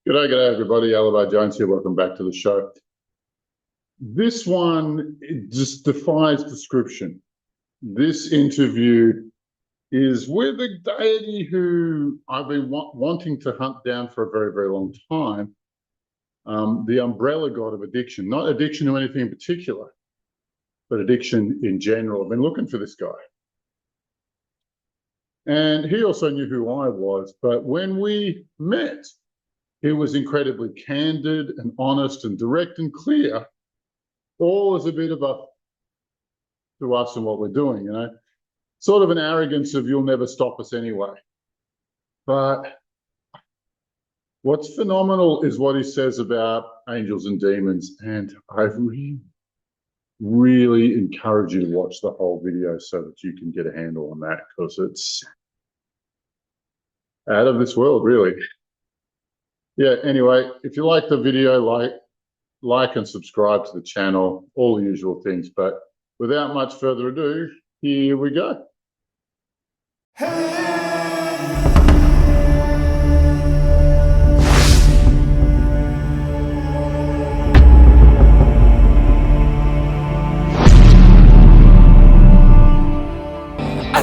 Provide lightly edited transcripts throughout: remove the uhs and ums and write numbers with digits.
G'day, everybody. Alibi Jones here. Welcome back to the show. This one it just defies description. This interview is with a deity who I've been wanting to hunt down for a very, very long time. The umbrella god of addiction, not addiction to anything in particular, but addiction in general. I've been looking for this guy. And he also knew who I was. But when we met, he was incredibly candid and honest and direct and clear, all as a bit of a to us and what we're doing, sort of an arrogance of you'll never stop us anyway. But what's phenomenal is what he says about angels and demons. And I really, really encourage you to watch the whole video so that you can get a handle on that, because it's out of this world, really. Yeah, anyway, if you like the video, like and subscribe to the channel, all the usual things. But without much further ado, here we go. I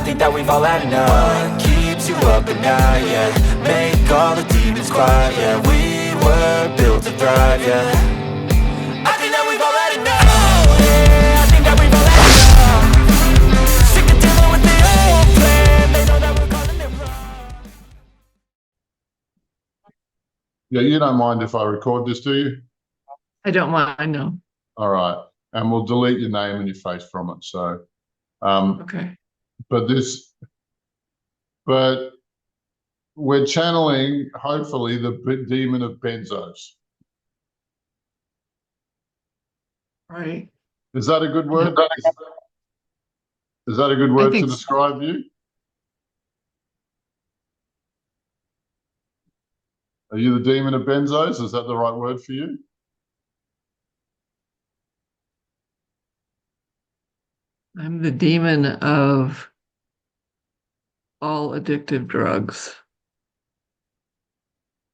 think that we've all had enough. What keeps you up at night, yeah. Make all the demons quiet, yeah. We were built to thrive, yeah. I think that we've all had enough. Oh, yeah, I think that we've all had enough. Sick of dealing with the old plan. They know that we're calling it wrong. Yeah, you don't mind if I record this, do you? I don't mind, no. All right. And we'll delete your name and your face from it. So, Okay. but we're channeling, hopefully, the demon of benzos. Right. Is that a good word? Is that a good word to so. describe you? Are you the demon of benzos? Is that the right word for you? I'm the demon of all addictive drugs.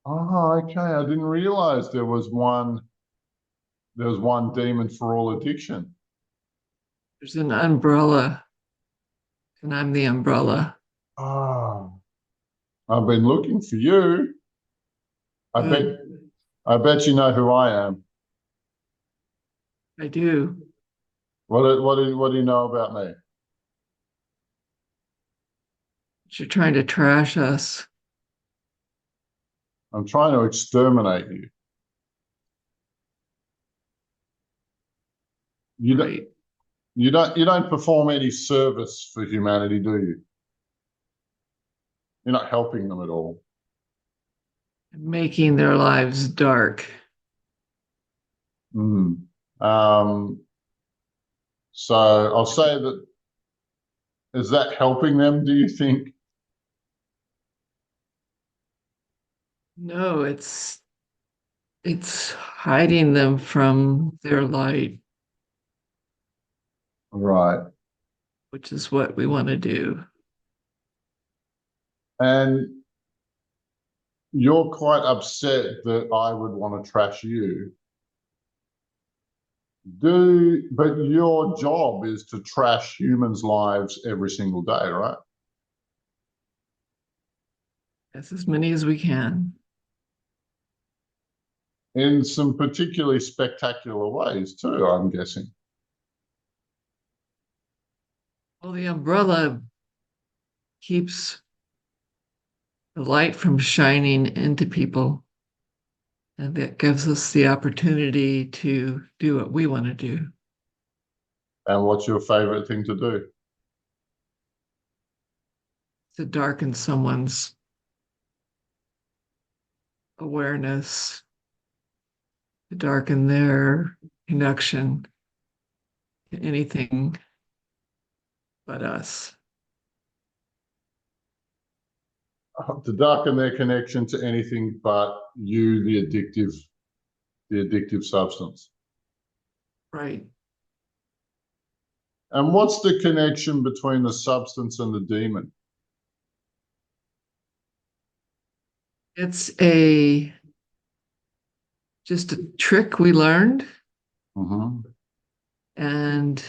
Oh, okay. I didn't realize there was one demon for all addiction. There's an umbrella, and I'm the umbrella. Oh, I've been looking for you. I bet you know who I am. I do. What do you know about me? You're trying to trash us. I'm trying to exterminate you. Right. You don't perform any service for humanity, do you? You're not helping them at all. Making their lives dark. So I'll say that, is that helping them, do you think? No, it's hiding them from their light. Right. Which is what we want to do. And you're quite upset that I would want to trash you. But your job is to trash humans' lives every single day, right? Yes, as many as we can. In some particularly spectacular ways too, I'm guessing. Well, the umbrella keeps the light from shining into people. And that gives us the opportunity to do what we want to do. And what's your favorite thing to do? To darken someone's awareness, to darken their connection to anything but us. To darken their connection to anything but you, the addictive substance. Right. And what's the connection between the substance and the demon? It's a just a trick we learned, Hmm. and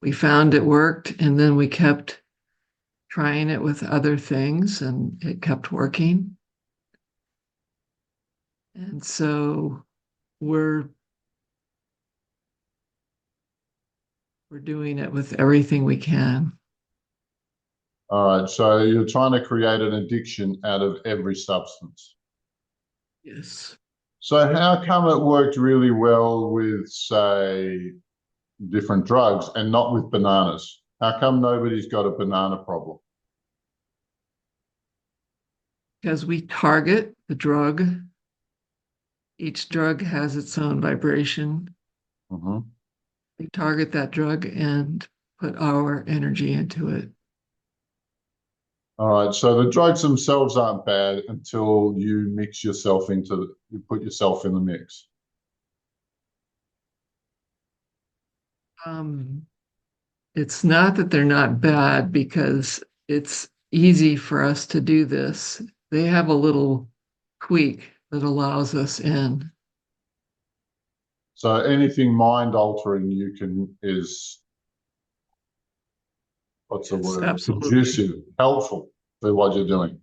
we found it worked, and then we kept trying it with other things, and it kept working. And so we're we're doing it with everything we can. All right, so you're trying to create an addiction out of every substance. Yes. So how come it worked really well with, say, different drugs and not with bananas? How come nobody's got a banana problem? Because we target the drug. Each drug has its own vibration. Hmm. We target that drug and put our energy into it. All right, so the drugs themselves aren't bad until you mix yourself into, you put yourself in the mix. Um, it's not that they're not bad because it's easy for us to do this. They have a little tweak that allows us in. So anything mind altering you can is, what's the Yes, word? absolutely. Conducive, helpful to what you're doing.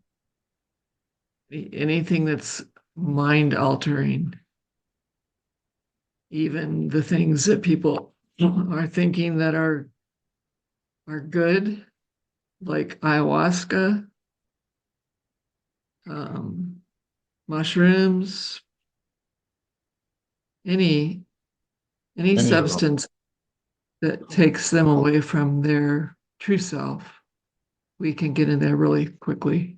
Anything that's mind altering, even the things that people are thinking that are good, like ayahuasca, um, mushrooms, any any Any of them. substance that takes them away from their true self, we can get in there really quickly.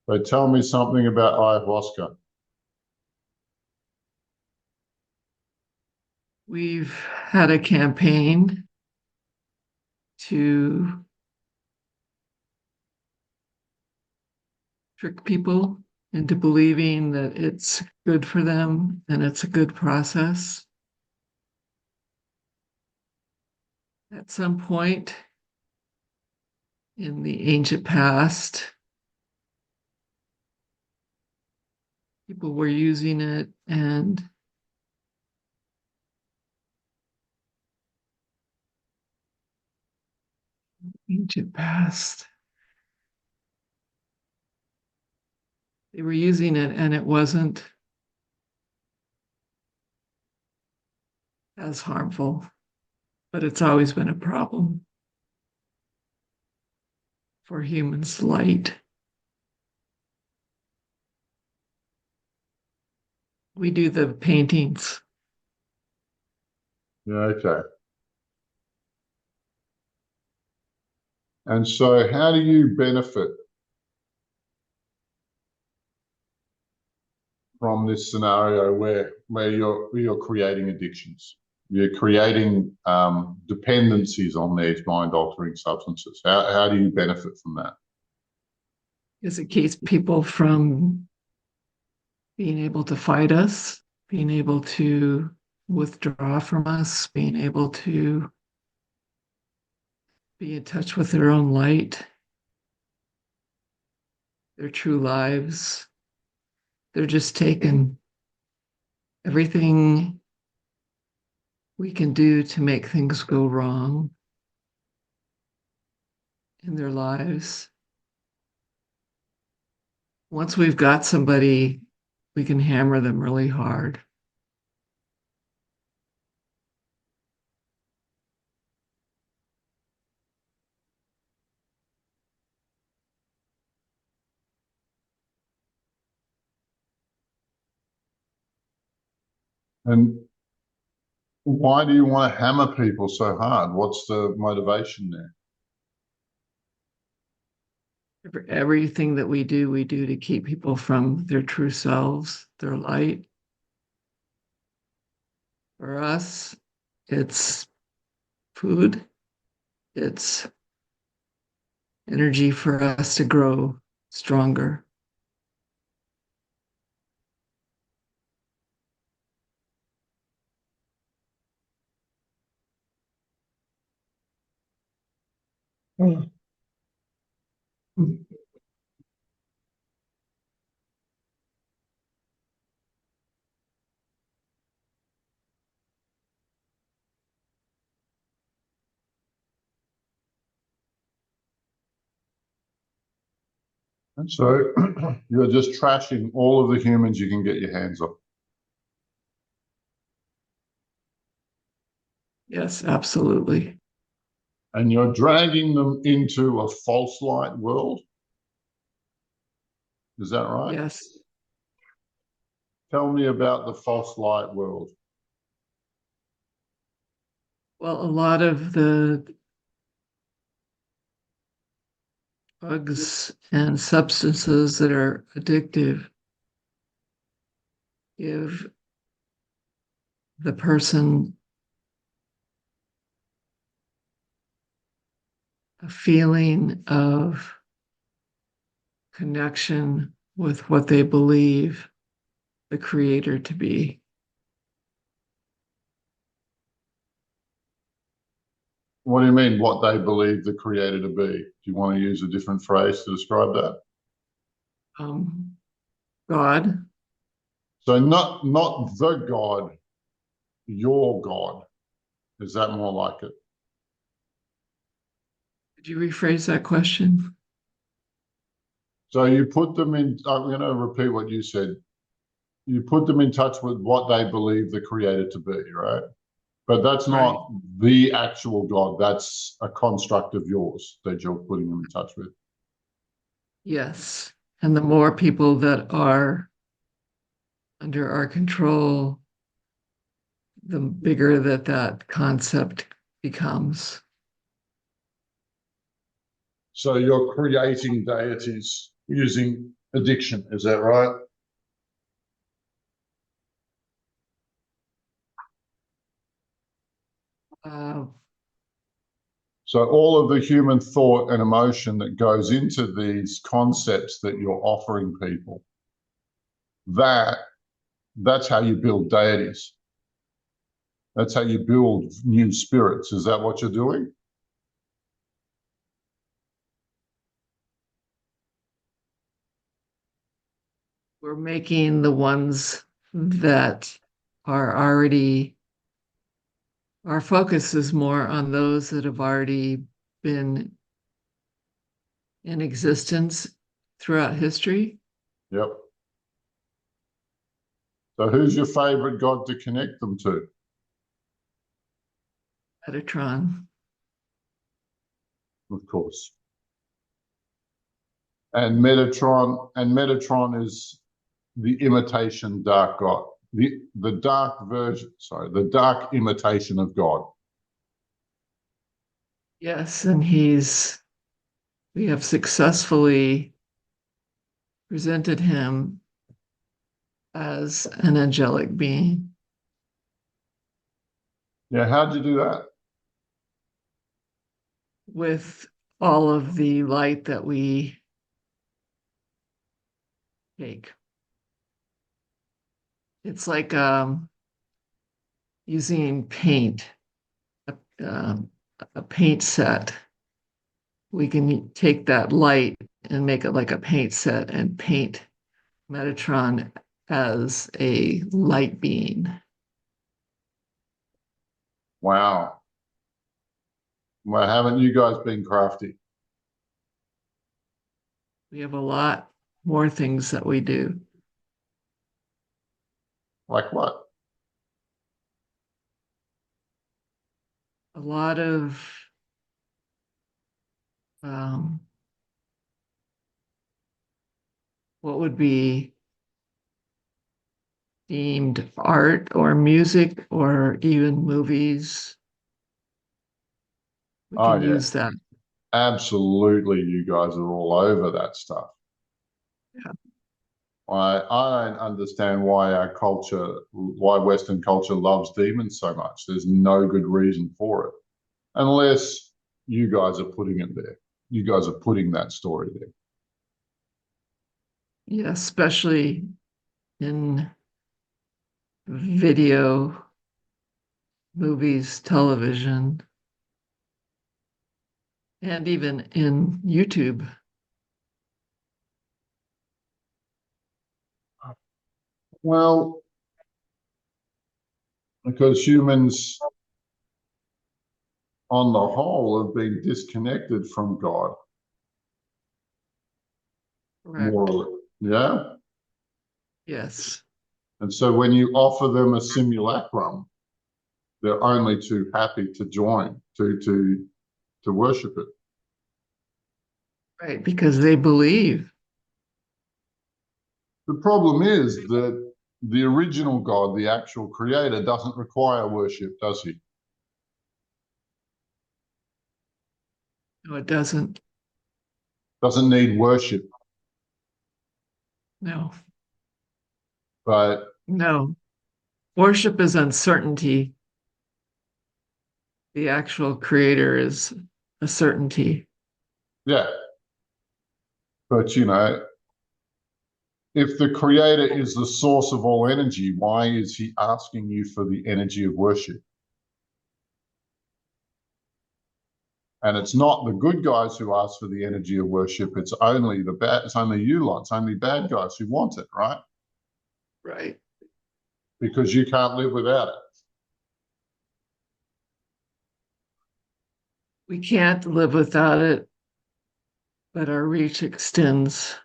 So tell me something about ayahuasca. We've had a campaign to trick people into believing that it's good for them and it's a good process. At some point in the ancient past, people were using it, and ancient past, they were using it and it wasn't as harmful, but it's always been a problem for humans. Light. We do the paintings. Yeah, okay. And so how do you benefit from this scenario where you're creating addictions? You're creating dependencies on these mind altering substances. How do you benefit from that? Because it keeps people from being able to fight us, being able to withdraw from us, being able to be in touch with their own light, their true lives. They're just taking everything we can do to make things go wrong in their lives. Once we've got somebody, we can hammer them really hard. And why do you want to hammer people so hard? What's the motivation there? Everything that we do to keep people from their true selves, their light. For us, it's food, it's energy for us to grow stronger. Mm. And so you're just trashing all of the humans you can get your hands on. Yes, absolutely. And you're dragging them into a false light world. Is that right? Yes. Tell me about the false light world. Well, a lot of the drugs and substances that are addictive give the person a feeling of connection with what they believe the creator to be. What do you mean, what they believe the creator to be? Do you want to use a different phrase to describe that? Um, God. So not the God, your God. Is that more like it? Could you rephrase that question? So you put them in, I'm going to repeat what you said. You put them in touch with what they believe the creator to be, right? But that's Right. not the actual God. That's a construct of yours that you're putting them in touch with. Yes. And the more people that are under our control, the bigger that concept becomes. So you're creating deities using addiction. Is that right? Uh, So all of the human thought and emotion that goes into these concepts that you're offering people, that's how you build deities. That's how you build new spirits. Is that what you're doing? we're making the ones that are already, our focus is more on those that have already been in existence throughout history. Yep. So who's your favorite god to connect them to? Metatron. Of course. And Metatron is the imitation dark god. The dark version, sorry, the dark imitation of God. Yes, and we have successfully presented him as an angelic being Yeah, how'd you do that? with all of the light that we take. It's like using paint, a, um, a paint set. We can take that light and make it like a paint set and paint Metatron as a light being. Wow. Well, haven't you guys been crafty? We have a lot more things that we do. Like what? A lot of um, what would be deemed art or music or even movies. We Oh, can yeah. use that. Absolutely. You guys are all over that stuff. Yeah. I don't understand why our culture, why Western culture loves demons so much. There's no good reason for it, unless you guys are putting it there. You guys are putting that story there. Yeah, especially in video, movies, television. And even in YouTube. Well, because humans on the whole have been disconnected from God, more Correct. or less. Yeah. Yes. And so when you offer them a simulacrum, they're only too happy to join, to worship it. Right. Because they believe. The problem is that the original God, the actual creator, doesn't require worship, does he? No, it doesn't. Doesn't need worship. No. But No. Worship is uncertainty. The actual creator is a certainty. yeah, but if the creator is the source of all energy, why is he asking you for the energy of worship? And it's not the good guys who ask for the energy of worship. It's only the bad. It's only you lot. It's only bad guys who want it, right? Right. Because you can't live without it. We can't live without it, but our reach extends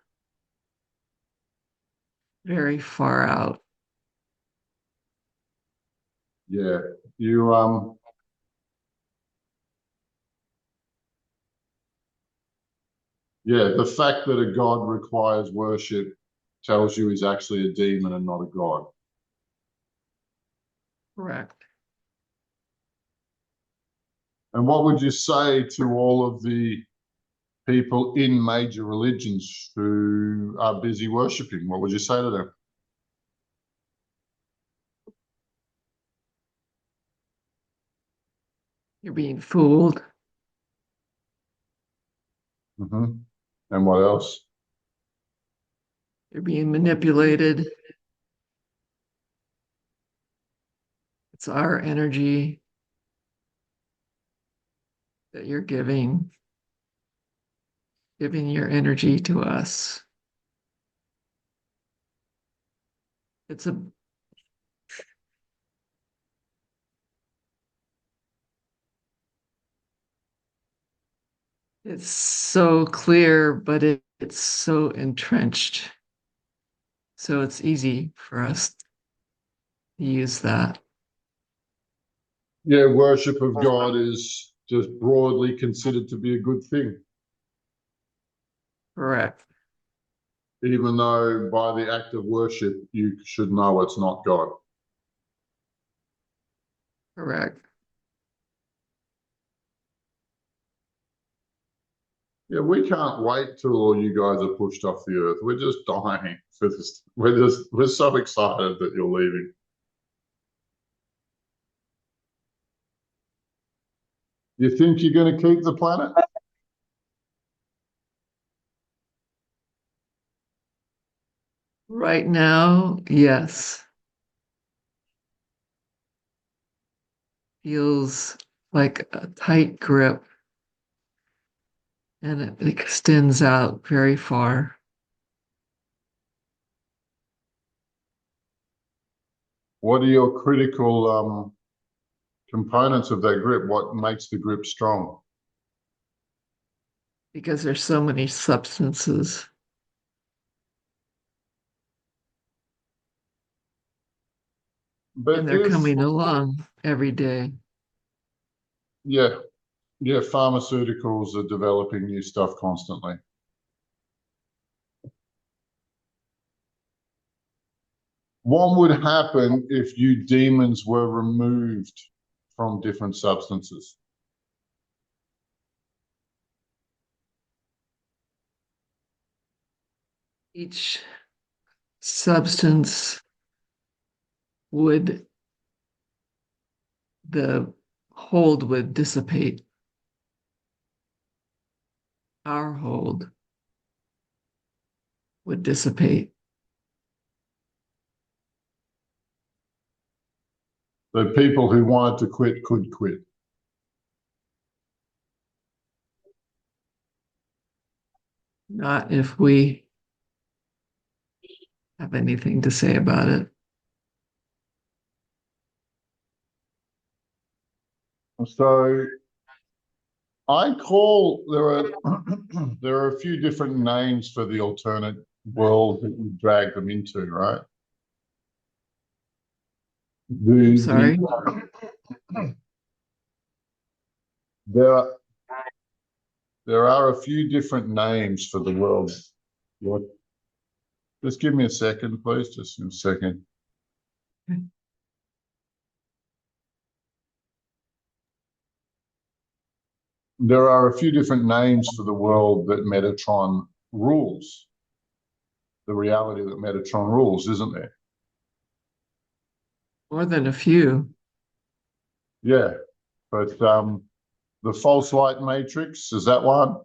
very far out. Yeah, you yeah. The fact that a god requires worship tells you he's actually a demon and not a god. Correct. And what would you say to all of the people in major religions who are busy worshiping? What would you say to them? You're being fooled. Mm-hmm. And what else? You're being manipulated. It's our energy that you're giving your energy to us. It's a it's so clear, but it's so entrenched. So it's easy for us to use that. Yeah, worship of God is just broadly considered to be a good thing, Correct. even though by the act of worship, you should know it's not God. Correct. Yeah, we can't wait till all you guys are pushed off the earth. We're just dying for this. We're so excited that you're leaving. You think you're going to keep the planet? Right now, yes. Feels like a tight grip and it extends out very far. What are your critical components of that grip? What makes the grip strong? Because there's so many substances and But they're if, coming along every day. yeah, yeah, pharmaceuticals are developing new stuff constantly. What would happen if you demons were removed from different substances? Each substance would, the hold would dissipate. Our hold would dissipate. The people who wanted to quit could quit. Not if we have anything to say about it. So I call there are there are a few different names for the alternate world that you drag them into, right? I'm The sorry. there there are a few different names for the world. What? Just give me a second, please. Just a second. There are a few different names for the world that Metatron rules. The reality that Metatron rules, isn't there? More than a few. Yeah, but the false light matrix, is that one?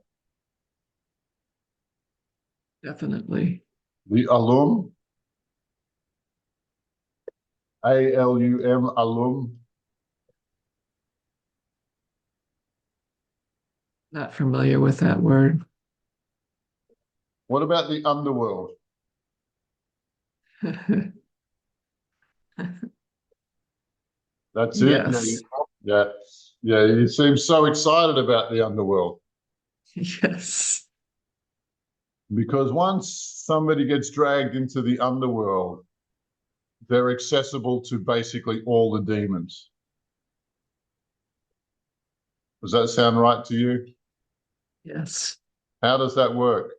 Definitely. The alum, ALUM, alum. Not familiar with that word. What about the underworld? That's it? Yeah, Yes. yeah, yeah. You seem so excited about the underworld Yes. because once somebody gets dragged into the underworld, they're accessible to basically all the demons. Does that sound right to you? Yes. How does that work?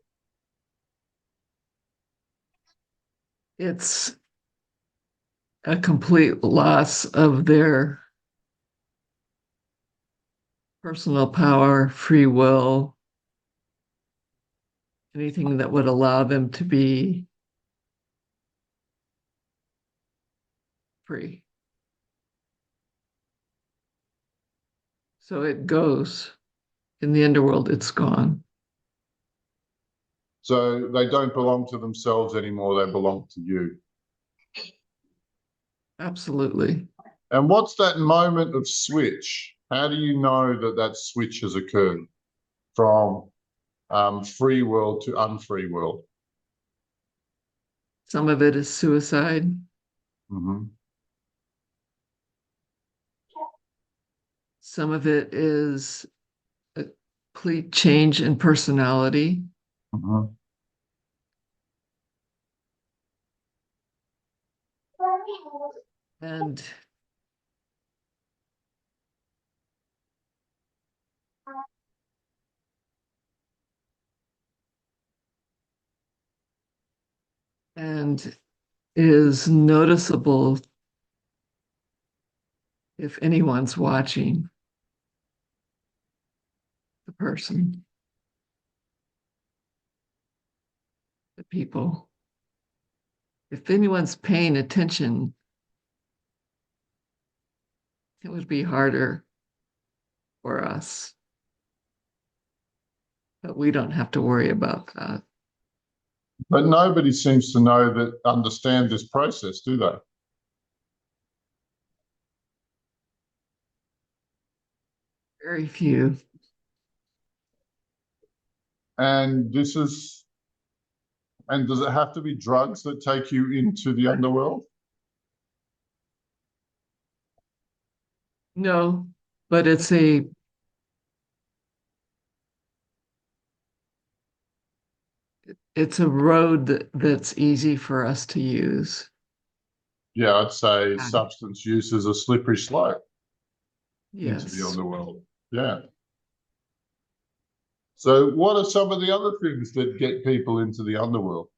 It's a complete loss of their personal power, free will, anything that would allow them to be free. So it goes. In the underworld, it's gone. So they don't belong to themselves anymore, they belong to you. Absolutely. And what's that moment of switch? How do you know that that switch has occurred from free world to unfree world? Some of it is suicide. Mm-hmm. Some of it is a complete change in personality. Mm-hmm. And and is noticeable if anyone's watching the person, the people. If anyone's paying attention, it would be harder for us. But we don't have to worry about that. But nobody seems to know that understand this process, do they? Very few. And this is, and does it have to be drugs that take you into the underworld? No, but it's a road that's easy for us to use. Yeah, I'd say substance use is a slippery slope into the Yes. underworld. Yeah. So, what are some of the other things that get people into the underworld?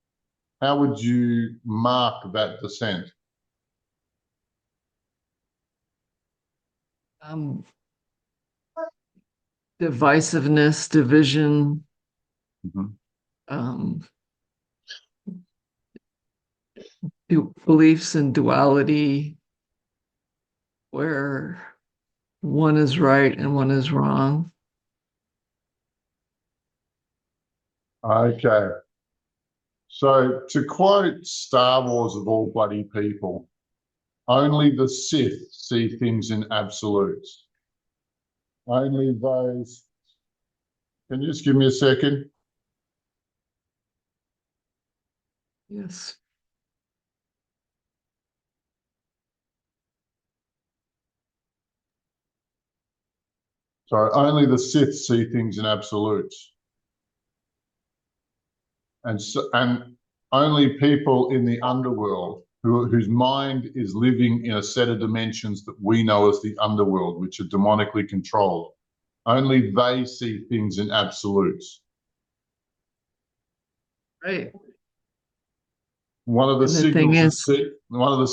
How would you mark that descent? Um, divisiveness, division, Mhm. um, beliefs in duality, where one is right and one is wrong. Okay. So, to quote Star Wars of all bloody people, only the Sith see things in absolutes. Only those. Can you just give me a second? Yes. So only the Sith see things in absolutes. And only people in the underworld whose mind is living in a set of dimensions that we know as the underworld, which are demonically controlled, only they see things in absolutes. Right. One of the And the thing is,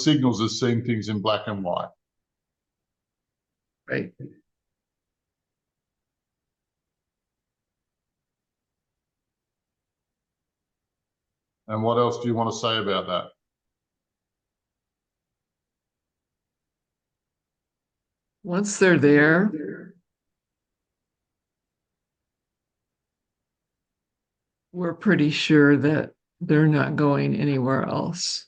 signals is seeing things in black and white. right. And what else do you want to say about that? Once they're there, we're pretty sure that they're not going anywhere else.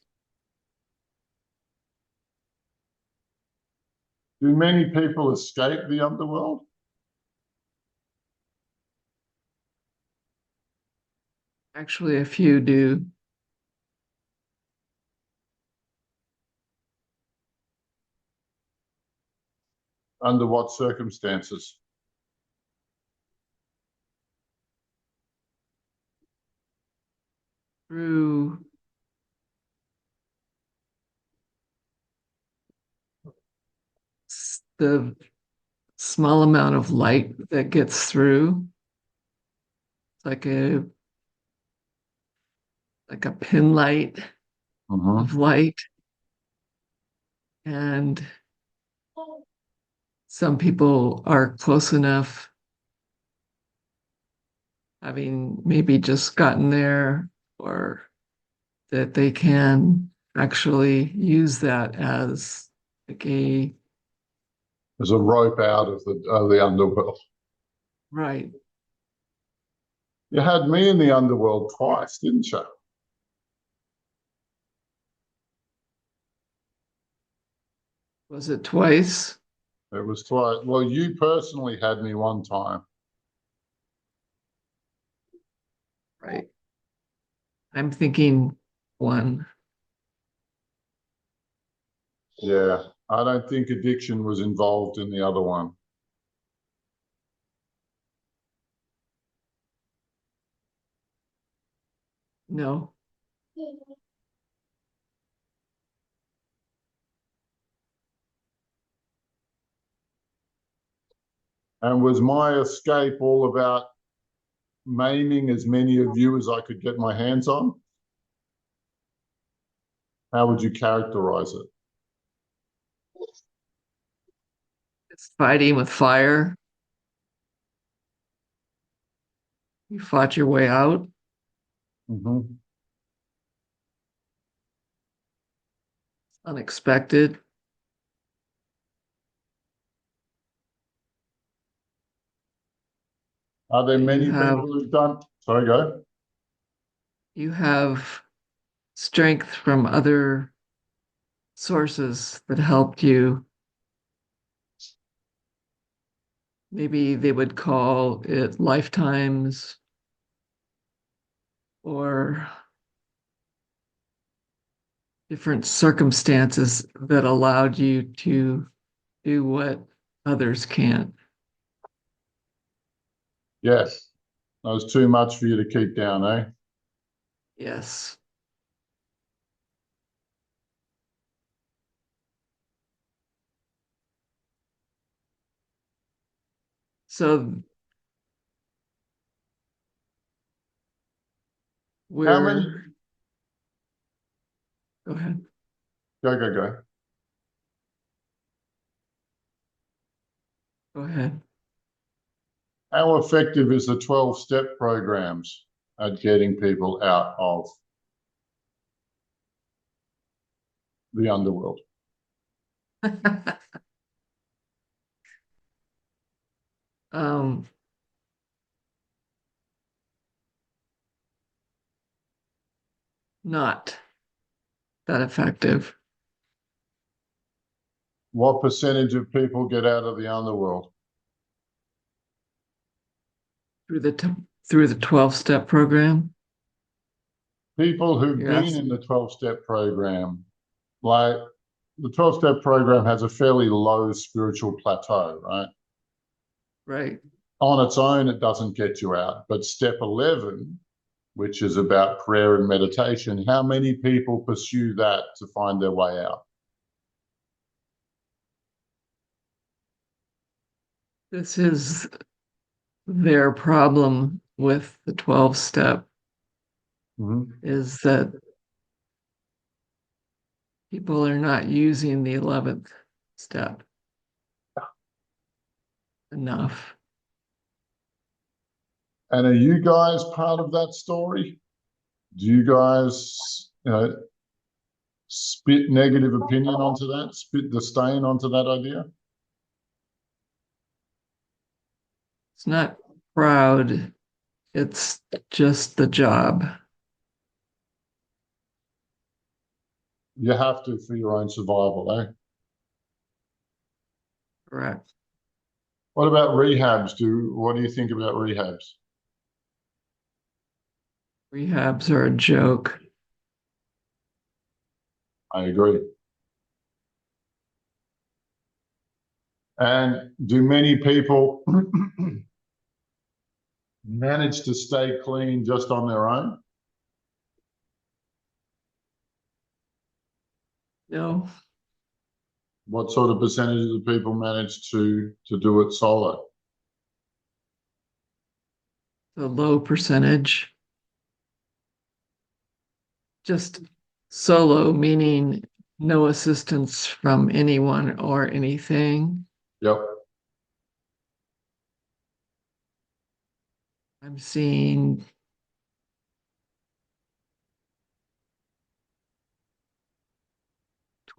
Do many people escape the underworld? Actually, a few do. Under what circumstances? Through the small amount of light that gets through. It's like a pin light of light. And some people are close enough, having maybe just gotten there, or that they can actually use that as like a There's a rope out of the underworld. right. You had me in the underworld twice, didn't you? Was it twice? It was twice. Well, you personally had me one time. Right. I'm thinking one. Yeah. I don't think addiction was involved in the other one. No. And was my escape all about maiming as many of you as I could get my hands on? How would you characterize it? It's fighting with fire. You fought your way out. Mm-hmm. Unexpected. Are there many You have people who've done? Sorry, go. you have strength from other sources that helped you. Maybe they would call it lifetimes or different circumstances that allowed you to do what others can't. Yes. That was too much for you to keep down, eh? Yes. So How many? go ahead. Go. Go ahead. How effective is the 12-step programs at getting people out of the underworld? um, not that effective. What percentage of people get out of the underworld? Through the 12-step program. people who've been Yes, in the 12-step program, like the 12-step program has a fairly low spiritual plateau, right? right. On its own, it doesn't get you out. But step 11, which is about prayer and meditation, how many people pursue that to find their way out? This is their problem with the 12 step Mm-hmm. is that people are not using the 11th step enough. And are you guys part of that story? Do you guys, spit negative opinion onto that, spit disdain onto that idea? It's not proud, it's just the job. You have to for your own survival, eh? Correct. What about rehabs? What do you think about rehabs? Rehabs are a joke. I agree. And do many people manage to stay clean just on their own? No, What sort of percentage of the people manage to do it solo? the low percentage. Just solo, meaning no assistance from anyone or anything. Yep. I'm seeing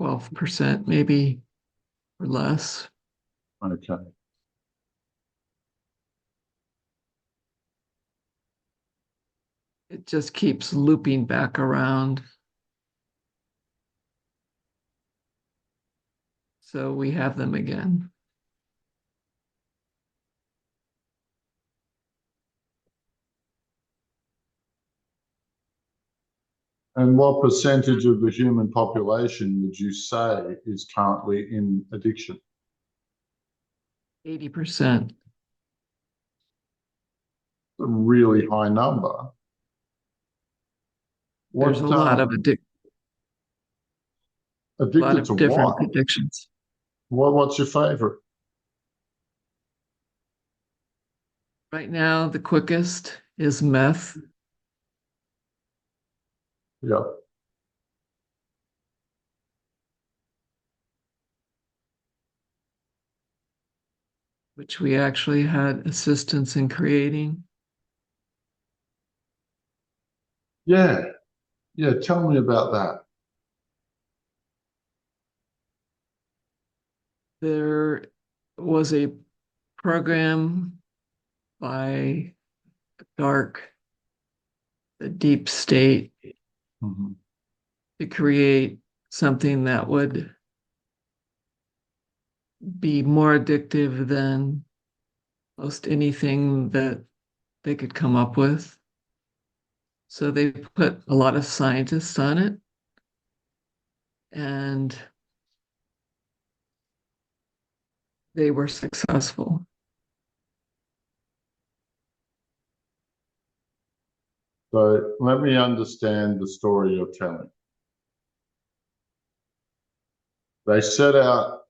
12% maybe or less. Okay. It just keeps looping back around. So we have them again. And what percentage of the human population would you say is currently in addiction? 80%. A really high number. There's What a lot of addicted to different what? addictions. What's your favorite? Right now, the quickest is meth. Yep. Which we actually had assistance in creating. Yeah. Yeah. Tell me about that. There was a program by dark, the deep state Mm-hmm. to create something that would be more addictive than most anything that they could come up with. So they put a lot of scientists on it. And they were successful. So let me understand the story you're telling. They set out,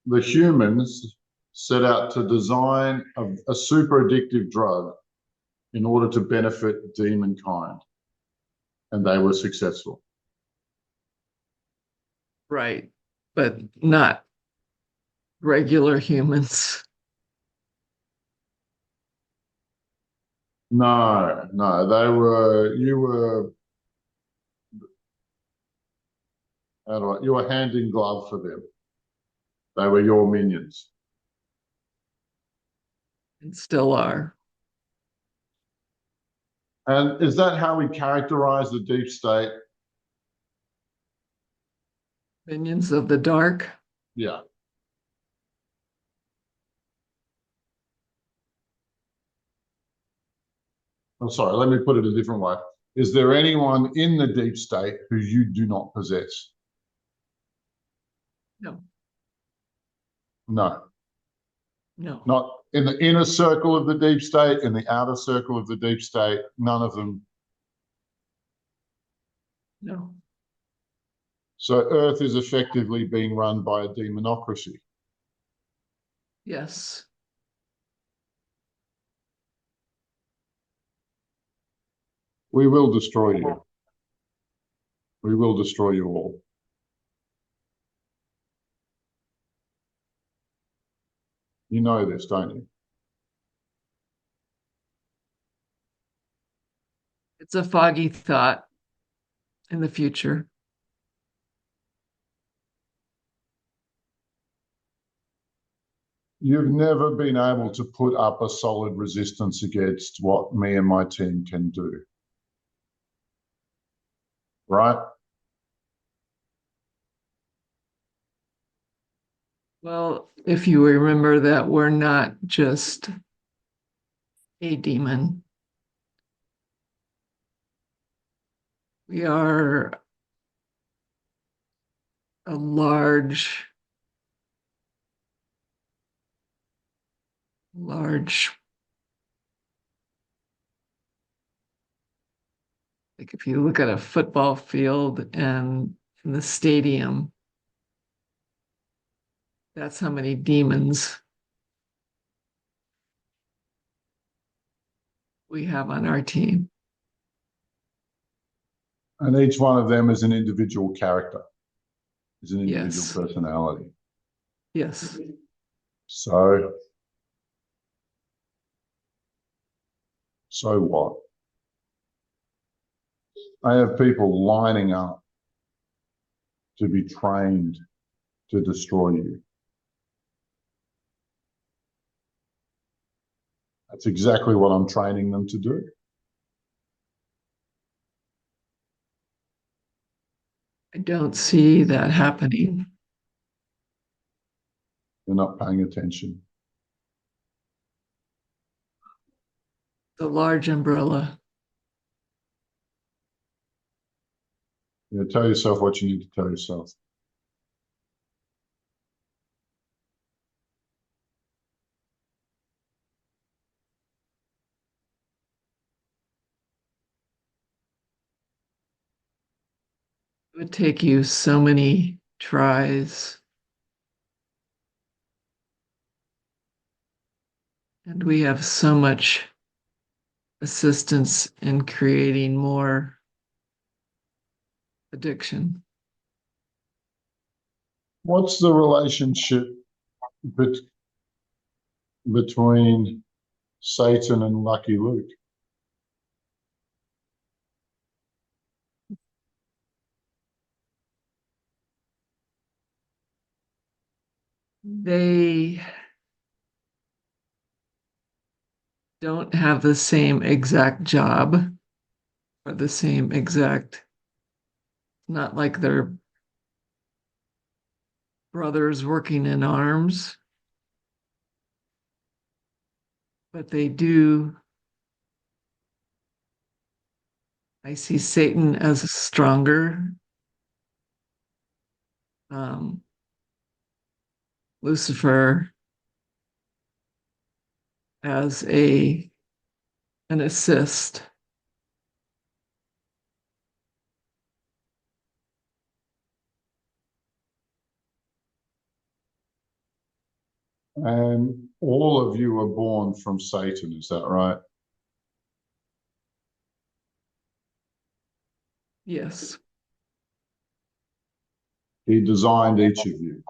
the humans set out to design a super addictive drug in order to benefit demon kind, and they were successful. Right. But not regular humans. No, no, you were, you were hand in glove for them. They were your minions. And still are. And is that how we characterize the deep state? Minions of the dark. Yeah. I'm sorry, let me put it a different way. Is there anyone in the deep state who you do not possess? No, No. no, Not in the inner circle of the deep state, in the outer circle of the deep state, none of them. no. So Earth is effectively being run by a demonocracy. Yes. We will destroy you. We will destroy you all. You know this, don't you? It's a foggy thought in the future. You've never been able to put up a solid resistance against what me and my team can do. Right? Well, if you remember that we're not just a demon, we are a large, like if you look at a football field and in the stadium, that's how many demons we have on our team. And each one of them is an individual character, is an individual Yes. personality. Yes. So what? I have people lining up to be trained to destroy you. That's exactly what I'm training them to do. I don't see that happening. You're not paying attention. The large umbrella. You know, tell yourself what you need to tell yourself. It would take you so many tries. And we have so much assistance in creating more addiction. What's the relationship between Satan and Lucky Luke? They don't have the same exact job or the same exact, not like they're brothers working in arms, but they do. I see Satan as stronger. Lucifer as an assist. And all of you are born from Satan, is that right? Yes. He designed each of you.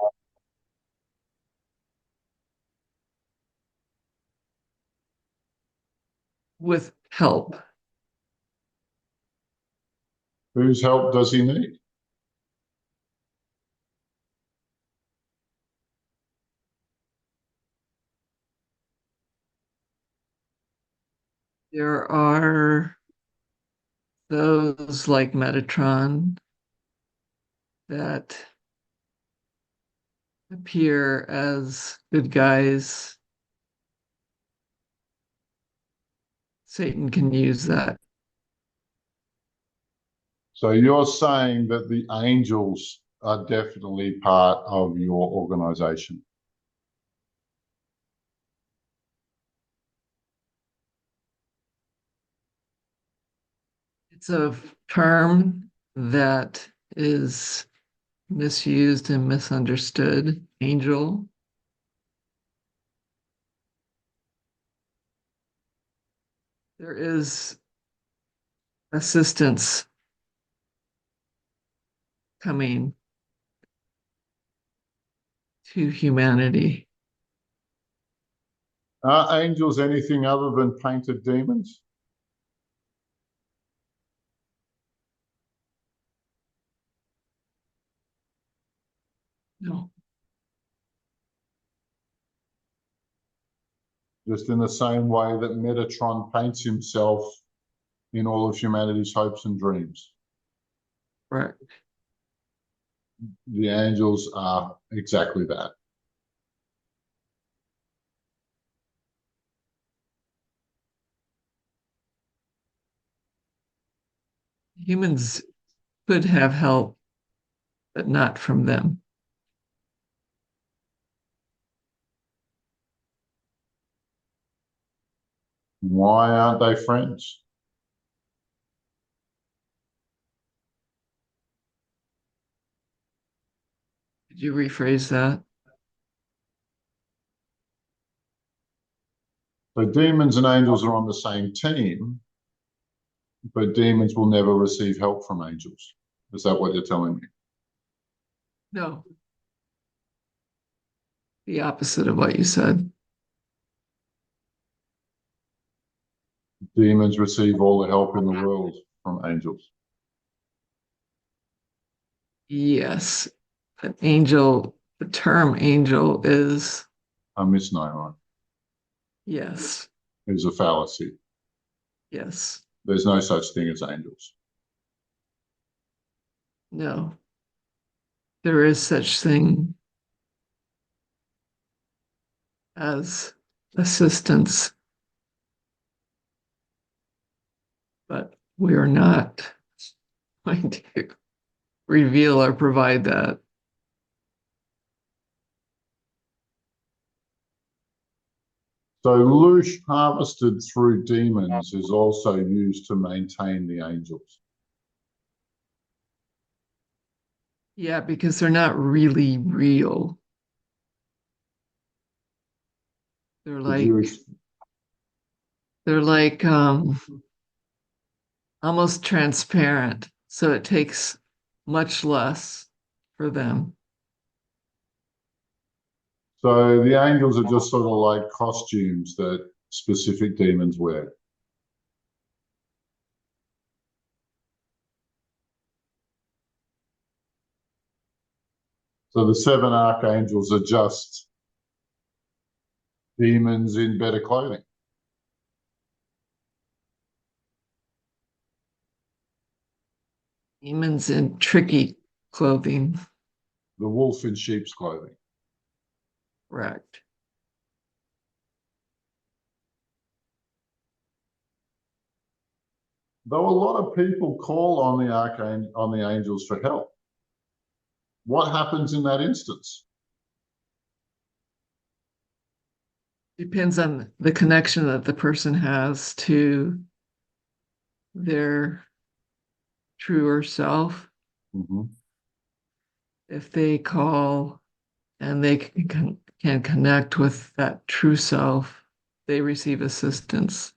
With help. Whose help does he need? There are those like Metatron that appear as good guys. Satan can use that. So you're saying that the angels are definitely part of your organization. It's a term that is misused and misunderstood. Angel. There is assistance coming to humanity. Are angels anything other than painted demons? No, Just in the same way that Metatron paints himself in all of humanity's hopes and dreams. right. The angels are exactly that. Humans could have help, but not from them. Why aren't they friends? Could you rephrase that? So demons and angels are on the same team, but demons will never receive help from angels. Is that what you're telling me? No, the opposite of what you said. Demons receive all the help in the world from angels. Yes, an angel, the term angel is, A misnomer. yes, Is a fallacy. yes, There's no such thing as angels. no. There is such thing as assistance, but we are not going to reveal or provide that. So loosh harvested through demons is also used to maintain the angels. Yeah, because they're not really real. They're Could like you they're like almost transparent, so it takes much less for them. So the angels are just sort of like costumes that specific demons wear. So the seven archangels are just demons in better clothing. Demons in tricky clothing. The wolf in sheep's clothing. Correct. Though a lot of people call on the angels for help. What happens in that instance? Depends on the connection that the person has to their truer self. Mm-hmm. If they call and they can connect with that true self, they receive assistance.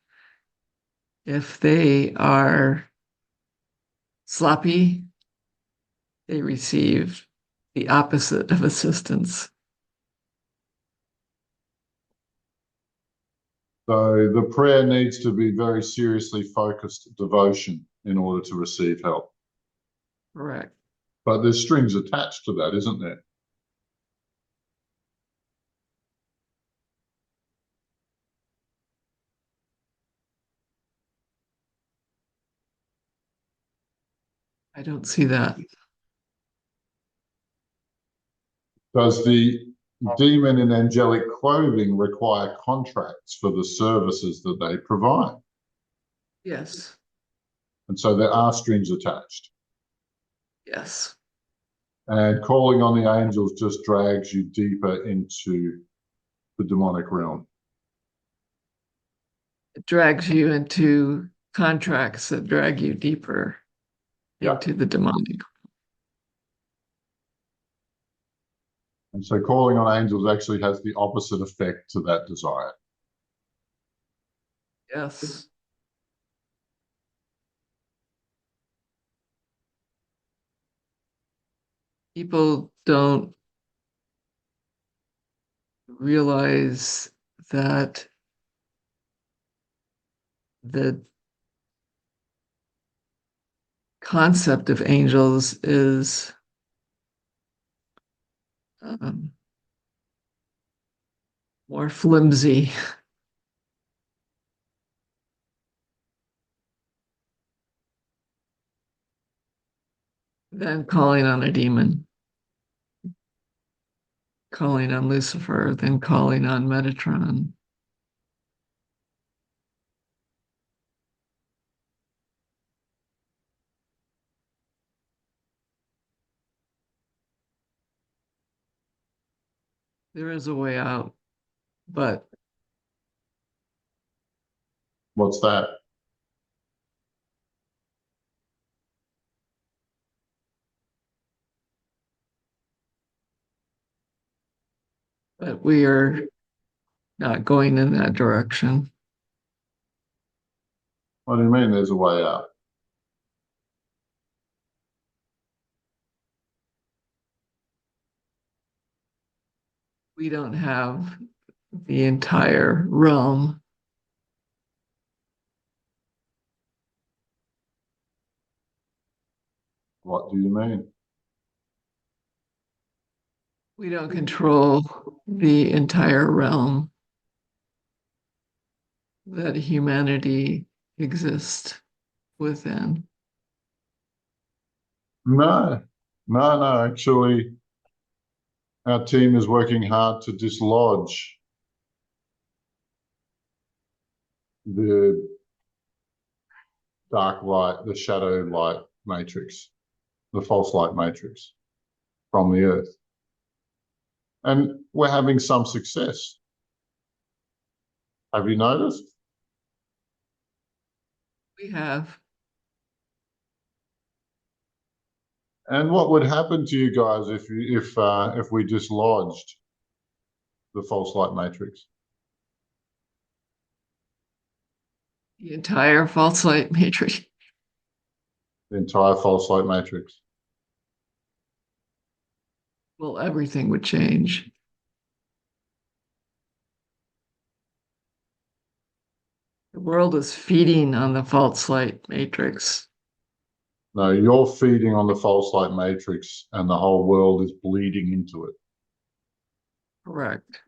If they are sloppy, they receive the opposite of assistance. So the prayer needs to be very seriously focused devotion in order to receive help. Correct. But there's strings attached to that, isn't there? I don't see that. Does the demon in angelic clothing require contracts for the services that they provide? Yes. And so there are strings attached. Yes. And calling on the angels just drags you deeper into the demonic realm. It drags you into contracts that drag you deeper Yeah. into the demonic. And so calling on angels actually has the opposite effect to that desire. Yes. People don't realize that the concept of angels is um, more flimsy than calling on a demon, calling on Lucifer, than calling on Metatron. There is a way out, but What's that? we are not going in that direction. What do you mean there's a way out? We don't have the entire realm. What do you mean? We don't control the entire realm that humanity exists within. No, no. Actually, our team is working hard to dislodge the dark light, the shadow light matrix, the false light matrix from the earth. And we're having some success. Have you noticed? We have. And what would happen to you guys if we dislodged the false light matrix? The entire false light matrix. The entire false light matrix. Well, everything would change. The world is feeding on the false light matrix. No, you're feeding on the false light matrix and the whole world is bleeding into it. Correct.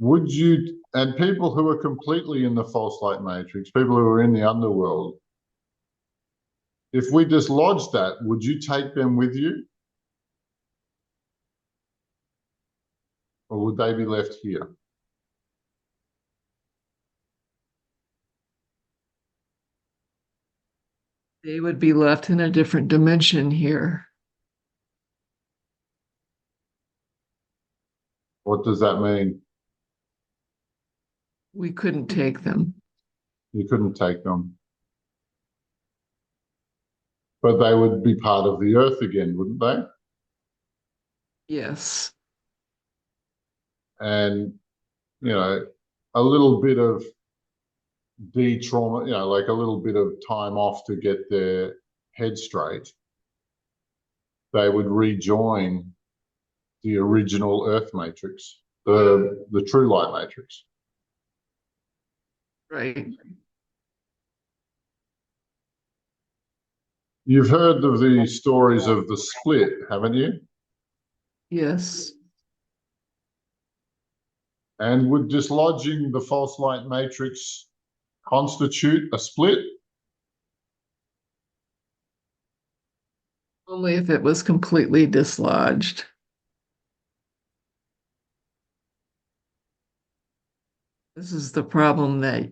Would you, and people who are completely in the false light matrix, people who are in the underworld, if we dislodge that, would you take them with you? Or would they be left here? They would be left in a different dimension here. What does that mean? We couldn't take them. You couldn't take them. But they would be part of the earth again, wouldn't they? Yes. And, a little bit of de-trauma, like a little bit of time off to get their head straight, they would rejoin the original Earth matrix, the true light matrix. Right. You've heard of the stories of the split, haven't you? Yes. And would dislodging the false light matrix constitute a split? Only if it was completely dislodged. This is the problem that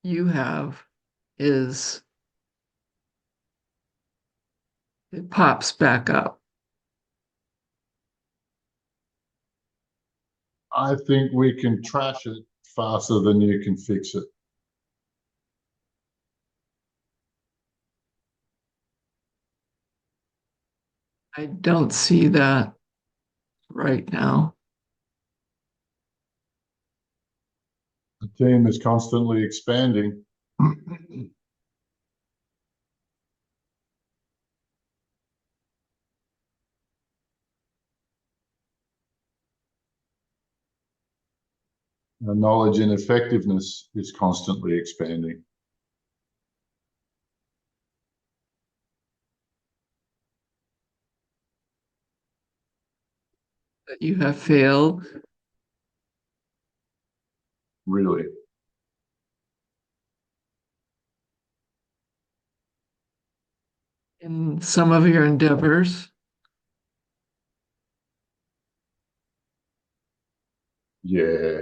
you have. is it pops back up. I think we can trash it faster than you can fix it. I don't see that right now. The team is constantly expanding. The knowledge and effectiveness is constantly expanding. That you have failed. Really. In some of your endeavors. Yeah.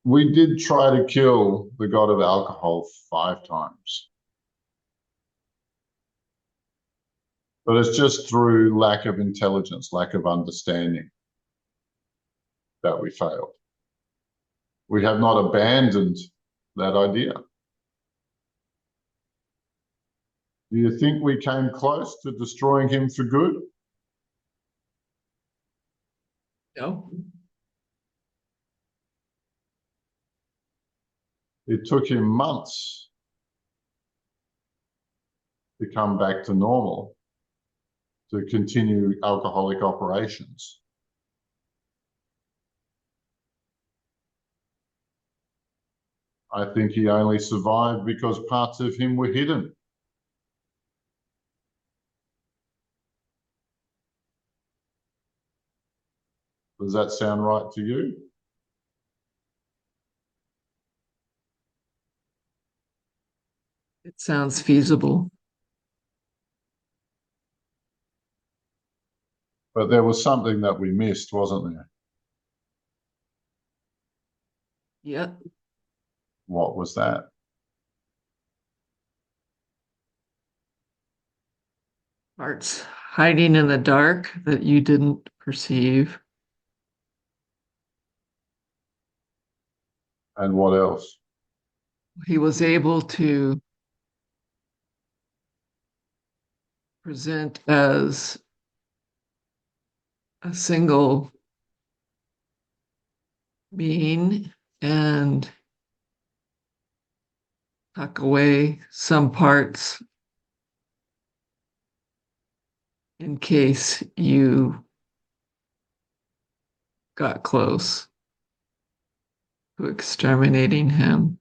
We did try to kill the god of alcohol 5 times. But it's just through lack of intelligence, lack of understanding that we failed. We have not abandoned that idea. Do you think we came close to destroying him for good? No. It took him months to come back to normal, to continue alcoholic operations. I think he only survived because parts of him were hidden. Does that sound right to you? It sounds feasible. But there was something that we missed, wasn't there? Yep. What was that? Parts hiding in the dark that you didn't perceive. And what else? He was able to present as a single being and tuck away some parts in case you got close to exterminating him.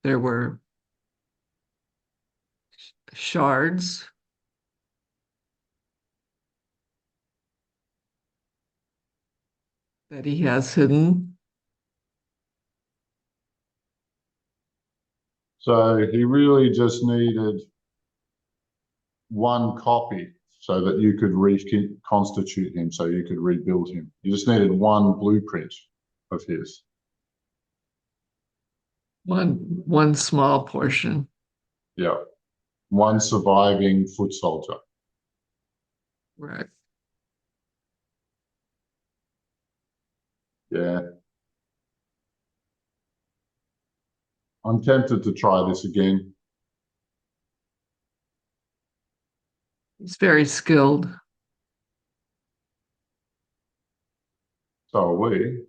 There were shards that he has hidden. So he really just needed one copy so that you could reconstitute him, so you could rebuild him. You just needed one blueprint of his. One small portion. Yeah. One surviving foot soldier. Right. Yeah. I'm tempted to try this again. He's very skilled. So are we.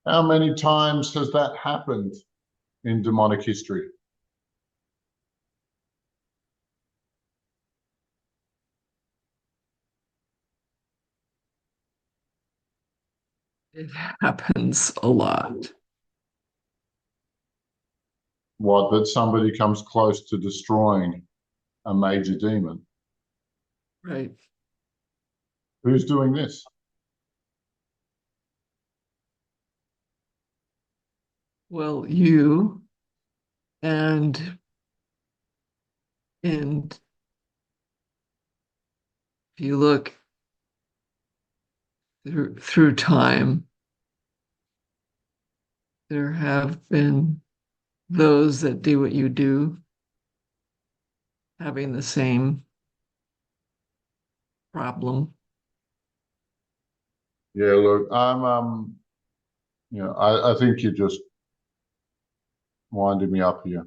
How many times has that happened in demonic history? It happens a lot. What, that somebody comes close to destroying a major demon? Right. Who's doing this? Well, you and if you look through time, there have been those that do what you do having the same problem? Yeah, look, I think you're just winding me up here.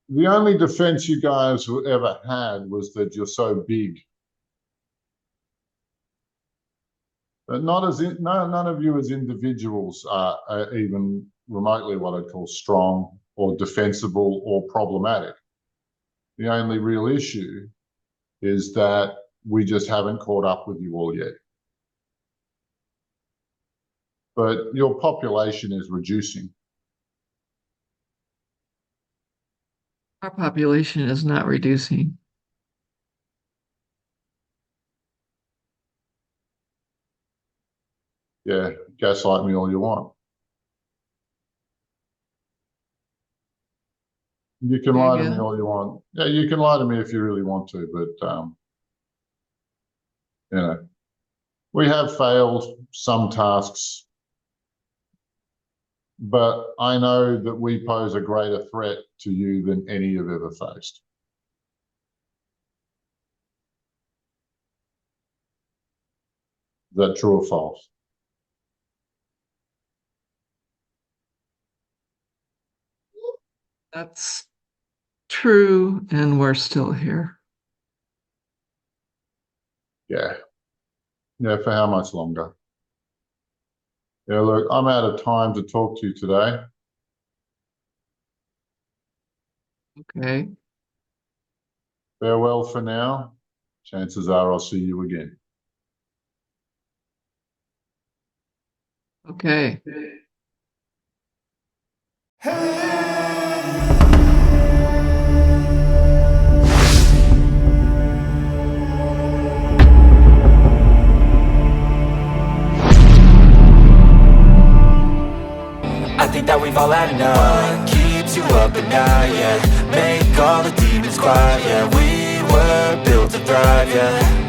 The only defense you guys ever had was that you're so big. But none of you as individuals are even remotely what I'd call strong or defensible or problematic. The only real issue is that we just haven't caught up with you all yet. But your population is reducing. Our population is not reducing. Yeah, gaslight me all you want. You can lie to me all you want. Yeah, you can lie to me if you really want to, but we have failed some tasks, but I know that we pose a greater threat to you than any you've ever faced. Is that true or false? That's true, and we're still here. Yeah. Yeah, for how much longer? Yeah, look, I'm out of time to talk to you today. Okay. Farewell for now. Chances are I'll see you again. Okay. I think that we've all had enough. What keeps you up at night, yeah? Make all the demons quiet, yeah. We were built to thrive, yeah.